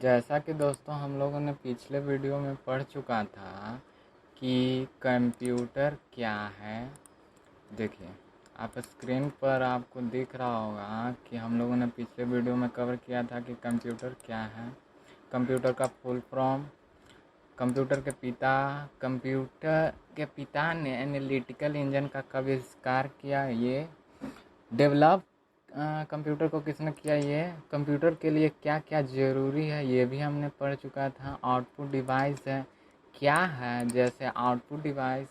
जैसा कि दोस्तों हम लोगों ने पिछले वीडियो में पढ़ चुका था कि कंप्यूटर क्या है। देखिए आप स्क्रीन पर आपको दिख रहा होगा कि हम लोगों ने पिछले वीडियो में कवर किया था कि कंप्यूटर क्या है। कंप्यूटर का फुल फॉर्म, कंप्यूटर के पिता ने एनालिटिकल इंजन का कब आविष्कार किया, ये डेवलप कंप्यूटर को किसने किया, ये कंप्यूटर के लिए क्या क्या ज़रूरी है ये भी हमने पढ़ चुका था। आउटपुट डिवाइस है क्या है, जैसे आउटपुट डिवाइस,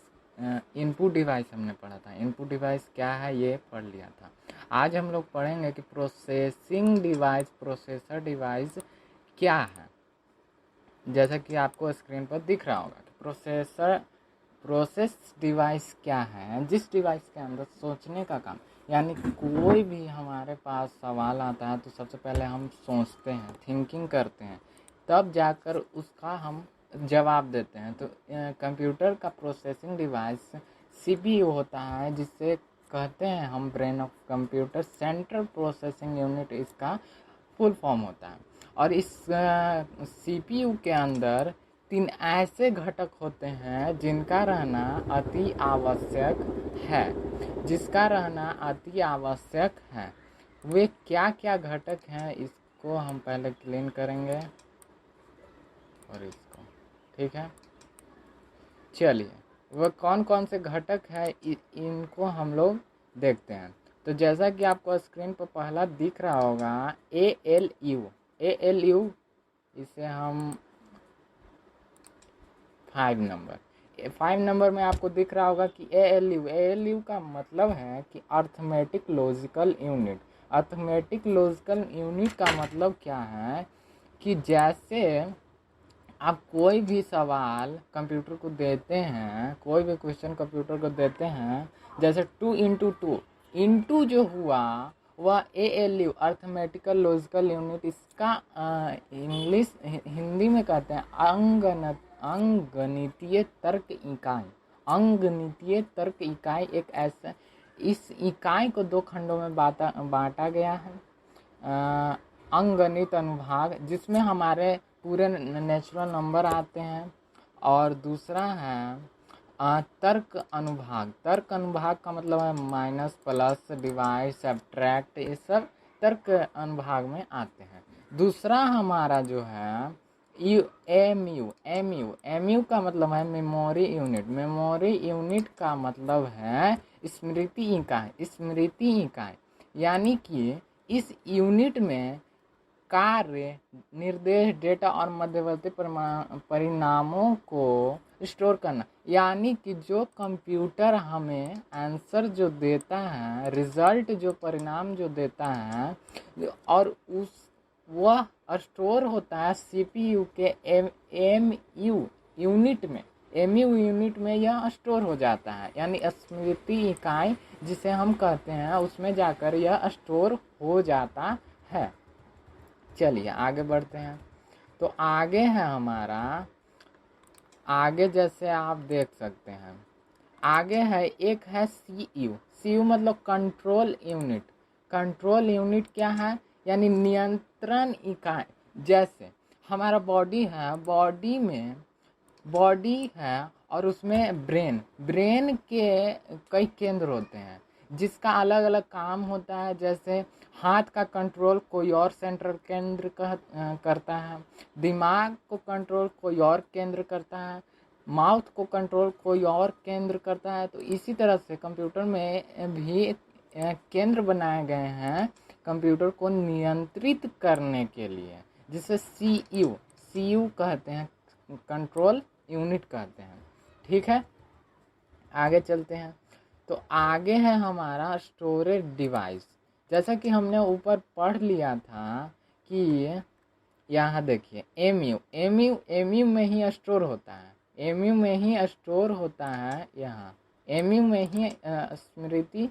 इनपुट डिवाइस हमने पढ़ा था। इनपुट डिवाइस क्या है ये पढ़ लिया था। आज हम लोग पढ़ेंगे कि प्रोसेसिंग डिवाइस, प्रोसेसर डिवाइस क्या है। जैसा कि आपको स्क्रीन पर दिख रहा होगा कि प्रोसेस डिवाइस क्या है, जिस डिवाइस के अंदर सोचने का काम, यानी कोई भी हमारे पास सवाल आता है तो सबसे पहले हम सोचते हैं, थिंकिंग करते हैं, तब जाकर उसका हम जवाब देते हैं। तो कंप्यूटर का प्रोसेसिंग डिवाइस सीपीयू होता है, जिससे कहते हैं हम brain of computer, central processing unit इसका फुल फॉर्म होता है। और इस सीपीयू के अंदर 3 ऐसे घटक होते हैं जिनका रहना अति आवश्यक है, जिसका रहना अति आवश्यक है। वे क्या क्या घटक हैं इसको हम पहले क्लीन करेंगे और इसको, ठीक है। चलिए वह कौन कौन से घटक है इनको हम लोग देखते हैं। तो जैसा कि आपको स्क्रीन पर पहला दिख रहा होगा ALU, इसे हम 5 नंबर में आपको दिख रहा होगा कि ALU का मतलब है कि arithmetic logical unit. Arithmetic logical unit का मतलब क्या है कि जैसे आप कोई भी सवाल कंप्यूटर को देते हैं, कोई भी क्वेश्चन कंप्यूटर को देते हैं, जैसे 2 into 2 इंटू जो हुआ वह ALU, अर्थमेटिकल लॉजिकल यूनिट, इसका इंग्लिश हिंदी में कहते हैं अंगगणितीय तर्क इकाई। अंगगणितीय तर्क इकाई एक ऐसा, इस इकाई को 2 खंडों में बांटा गया है। अंकगणित अनुभाग, जिसमें हमारे पूरे नेचुरल नंबर आते हैं, और दूसरा है तर्क अनुभाग। तर्क अनुभाग का मतलब है माइनस, प्लस, डिवाइड, सब्ट्रैक्ट, ये सब तर्क अनुभाग में आते हैं। दूसरा हमारा जो है एमयू का मतलब है मेमोरी यूनिट। मेमोरी यूनिट का मतलब है स्मृति इकाई। स्मृति इकाई यानी कि इस यूनिट में कार्य, निर्देश, डेटा और मध्यवर्ती परिणामों को स्टोर करना, यानी कि जो कंप्यूटर हमें आंसर जो देता है, रिजल्ट जो परिणाम जो देता है, और वह स्टोर होता है सीपीयू के एमयू यूनिट में। एमयू यूनिट में यह स्टोर हो जाता है, यानी स्मृति इकाई जिसे हम कहते हैं, उसमें जाकर यह स्टोर हो जाता है। चलिए आगे बढ़ते हैं। तो आगे है हमारा, आगे जैसे आप देख सकते हैं, आगे है एक है CU मतलब कंट्रोल यूनिट। कंट्रोल यूनिट क्या है, यानी नियंत्रण इकाई। जैसे हमारा बॉडी है, बॉडी है और उसमें ब्रेन के कई केंद्र होते हैं जिसका अलग अलग काम होता है। जैसे हाथ का कंट्रोल कोई और सेंट्रल केंद्र करता है, दिमाग को कंट्रोल कोई और केंद्र करता है, माउथ को कंट्रोल कोई और केंद्र करता है। तो इसी तरह से कंप्यूटर में भी केंद्र बनाए गए हैं कंप्यूटर को नियंत्रित करने के लिए, जिसे CU कहते हैं, कंट्रोल यूनिट कहते हैं। ठीक है, आगे चलते हैं। तो आगे है हमारा स्टोरेज डिवाइस। जैसा कि हमने ऊपर पढ़ लिया था कि यहाँ देखिए एमयू में ही स्टोर होता है, एमयू में ही स्टोर होता है। यहाँ एमयू में ही स्मृति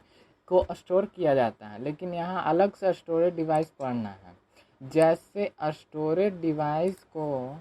को स्टोर किया जाता है, लेकिन यहाँ अलग से स्टोरेज डिवाइस पढ़ना है। जैसे स्टोरेज डिवाइस को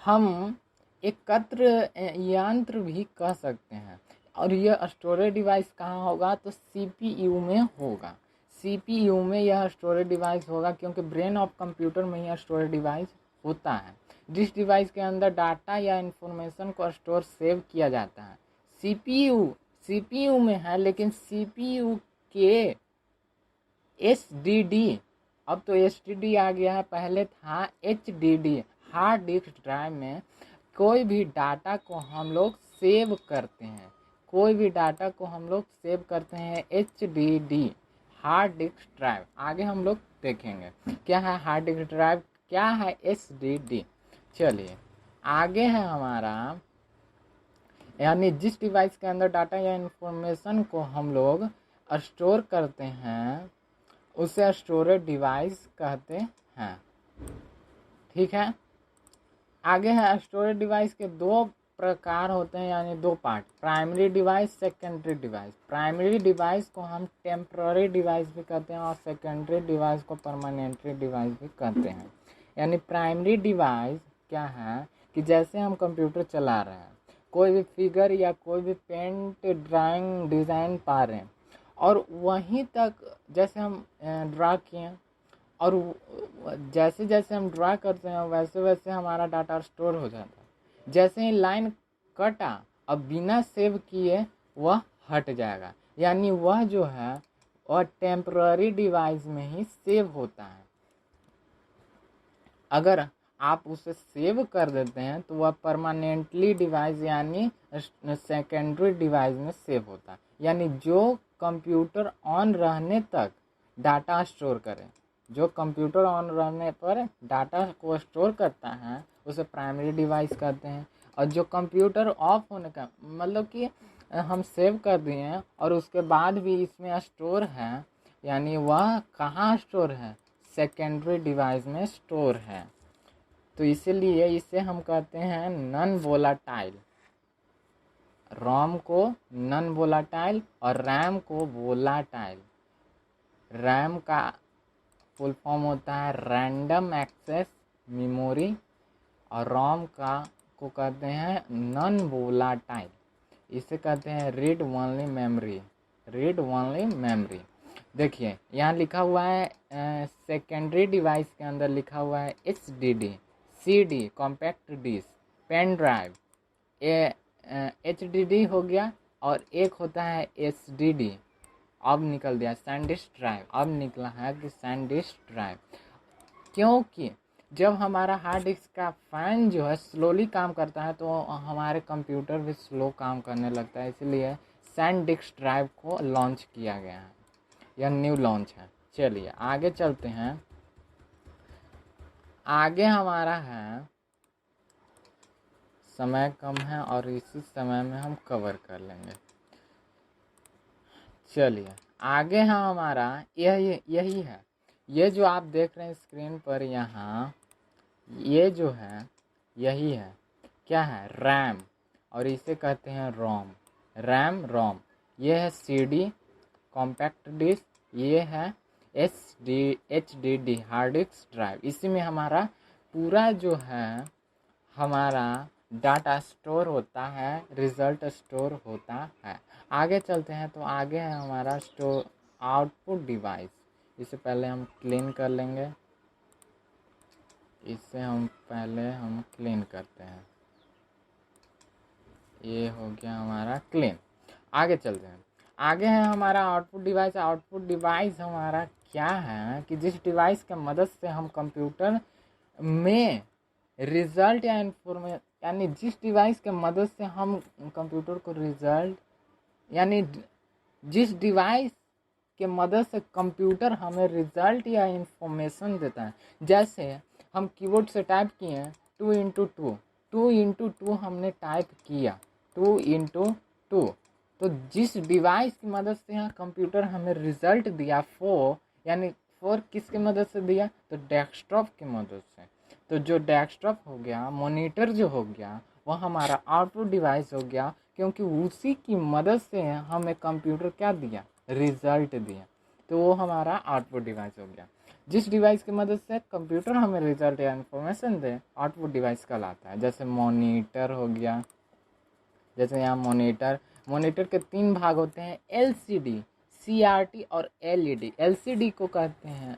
हम एकत्र यंत्र भी कह सकते हैं, और यह स्टोरेज डिवाइस कहाँ होगा, तो सीपीयू में होगा। CPU में यह स्टोरेज डिवाइस होगा, क्योंकि ब्रेन ऑफ कंप्यूटर में यह स्टोरेज डिवाइस होता है। जिस डिवाइस के अंदर डाटा या इंफॉर्मेशन को स्टोर सेव किया जाता है। CPU में है, लेकिन CPU के HDD, अब तो HDD आ गया है, पहले था HDD, हार्ड डिस्क ड्राइव में कोई भी डाटा को हम लोग सेव करते हैं, कोई भी डाटा को हम लोग सेव करते हैं HDD, हार्ड डिस्क ड्राइव। आगे हम लोग देखेंगे क्या है हार्ड डिस्क ड्राइव, क्या है HDD। चलिए आगे है हमारा, यानी जिस डिवाइस के अंदर डाटा या इंफॉर्मेशन को हम लोग स्टोर करते हैं उसे स्टोरेज डिवाइस कहते हैं। ठीक है, आगे है स्टोरेज डिवाइस के दो प्रकार होते हैं, यानी दो part, primary device, secondary device. Primary device को हम टेम्पररी डिवाइस भी कहते हैं और सेकेंडरी डिवाइस को परमानेंटरी डिवाइस भी कहते हैं। यानी प्राइमरी डिवाइस क्या है कि जैसे हम कंप्यूटर चला रहे हैं, कोई भी फिगर या कोई भी पेंट, ड्राइंग, डिज़ाइन पा रहे हैं, और वहीं तक जैसे हम ड्रा किए, और जैसे जैसे हम ड्रा करते हैं वैसे वैसे हमारा डाटा स्टोर हो जाता है। जैसे ही लाइन कटा, अब बिना सेव किए वह हट जाएगा, यानी वह जो है वह टेम्पररी डिवाइस में ही सेव होता है। अगर आप उसे सेव कर देते हैं तो वह परमानेंटली डिवाइस यानी सेकेंडरी डिवाइस में सेव होता है, यानी जो कंप्यूटर ऑन रहने तक डाटा स्टोर करे, जो कंप्यूटर ऑन रहने पर डाटा को स्टोर करता है उसे प्राइमरी डिवाइस कहते हैं। और जो कंप्यूटर ऑफ होने का मतलब कि हम सेव कर दिए हैं और उसके बाद भी इसमें स्टोर है, यानी वह कहाँ स्टोर है, सेकेंडरी डिवाइस में स्टोर है। तो इसीलिए इसे हम कहते हैं नॉन वोलाटाइल। रोम को नॉन वोलाटाइल और रैम को वोलाटाइल। रैम का फुल फॉर्म होता है रैंडम एक्सेस मेमोरी, और रोम को कहते हैं नॉन वोलाटाइल। इसे कहते हैं read only memory, read only memory. देखिए यहाँ लिखा हुआ है सेकेंडरी डिवाइस के अंदर लिखा हुआ है HDD, CD compact disc, pen drive, HDD हो गया, और एक होता है SDD। अब निकल दिया सैनडिस्क ड्राइव, अब निकला है कि सैनडिस्क ड्राइव, क्योंकि जब हमारा हार्ड डिस्क का फैन जो है स्लोली काम करता है तो हमारे कंप्यूटर भी स्लो काम करने लगता है, इसलिए सैनडिस्क ड्राइव को लॉन्च किया गया है, यह न्यू लॉन्च है। चलिए आगे चलते हैं, आगे हमारा है, समय कम है और इसी समय में हम कवर कर लेंगे। चलिए आगे है हमारा यही है, ये जो आप देख रहे हैं स्क्रीन पर यहाँ, ये जो है यही है, क्या है, रैम, और इसे कहते हैं रोम, रैम रोम। ये है CD कॉम्पैक्ट डिस्क, ये है HDD हार्ड डिस्क ड्राइव। इसी में हमारा पूरा जो है हमारा डाटा स्टोर होता है, रिजल्ट स्टोर होता है। आगे चलते हैं, तो आगे है हमारा स्टोर आउटपुट डिवाइस। इसे पहले हम क्लीन कर लेंगे, इसे हम पहले क्लीन करते हैं, ये हो गया हमारा क्लीन। आगे चलते हैं, आगे है हमारा आउटपुट डिवाइस। आउटपुट डिवाइस हमारा क्या है कि जिस डिवाइस के मदद से हम कंप्यूटर में रिजल्ट या इंफॉर्मेशन, यानी जिस डिवाइस के मदद से हम कंप्यूटर को रिजल्ट, यानी जिस डिवाइस के मदद से कंप्यूटर हमें रिजल्ट या इंफॉर्मेशन देता है। जैसे हम कीबोर्ड से टाइप किए 2x2 हमने टाइप किया 2x2, तो जिस डिवाइस की मदद से यहाँ कंप्यूटर हमें रिजल्ट दिया 4, यानी 4 किसकी मदद से दिया, तो डेस्कटॉप की मदद से। तो जो डेस्कटॉप हो गया, मॉनिटर जो हो गया, वह हमारा आउटपुट डिवाइस हो गया, क्योंकि उसी की मदद से हमें कंप्यूटर क्या दिया, रिजल्ट दिया, तो वो हमारा आउटपुट डिवाइस हो गया। जिस डिवाइस की मदद से कंप्यूटर हमें रिजल्ट या इन्फॉर्मेशन दे, आउटपुट डिवाइस कहलाता है। जैसे मॉनिटर हो गया, जैसे यहाँ मॉनिटर के 3 भाग होते हैं, LCD, CRT और LED। LCD को कहते हैं